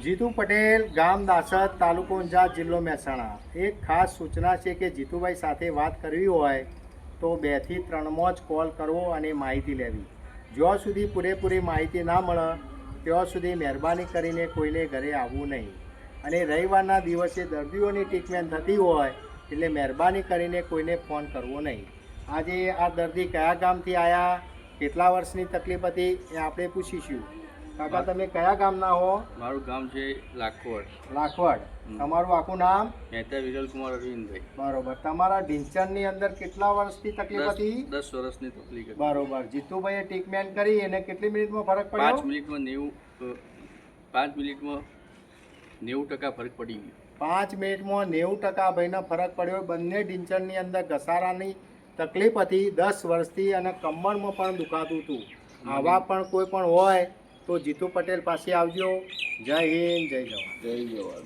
જીતુ પટેલ, ગામ દાસદ, તાલુકો ઊંઝા, જિલ્લો મહેસાણા. એક ખાસ સૂચના છે કે જીતુભાઈ સાથે વાત કરવી હોય તો 2 થી 3માં જ કોલ કરવો અને માહિતી લેવી. જ્યાં સુધી પૂરેપૂરી માહિતી ના મળે ત્યાં સુધી મહેરબાની કરીને કોઈને ઘરે આવવું નહીં. અને રવિવારના દિવસે દર્દીઓની ટ્રીટમેન્ટ થતી હોય એટલે મહેરબાની કરીને કોઈને ફોન કરવો નહીં. આજે આ દર્દી કયા ગામથી આવ્યા, કેટલા વર્ષની તકલીફ હતી એ આપણે પૂછીશું. કાકા, તમે કયા ગામના હો? મારું ગામ છે લાખવડ. લાખવડ. તમારું આખું નામ? મહેતા વિરલકુમાર અરવિંદભાઈ. બરોબર. તમારા ઢીંચણની અંદર કેટલા વર્ષની તકલીફ હતી? 10 વર્ષની તકલીફ હતી. બરોબર. જીતુભાઈએ ટ્રીટમેન્ટ કરી એને કેટલી મિનિટમાં ફરક પડ્યો? 5 મિનિટમાં 90% ફરક પડી ગયો. 5 મિનિટમાં 90% ભાઈને ફરક પડ્યો. બંને ઢીંચણની અંદર ઘસારાની તકલીફ હતી 10 વર્ષથી અને કમરમાં પણ દુખાતું હતું. આવા પણ કોઈ પણ હોય તો જીતુ પટેલ પાસે આવજો. જય હિન્દ, જય જવાન. જય જવાન.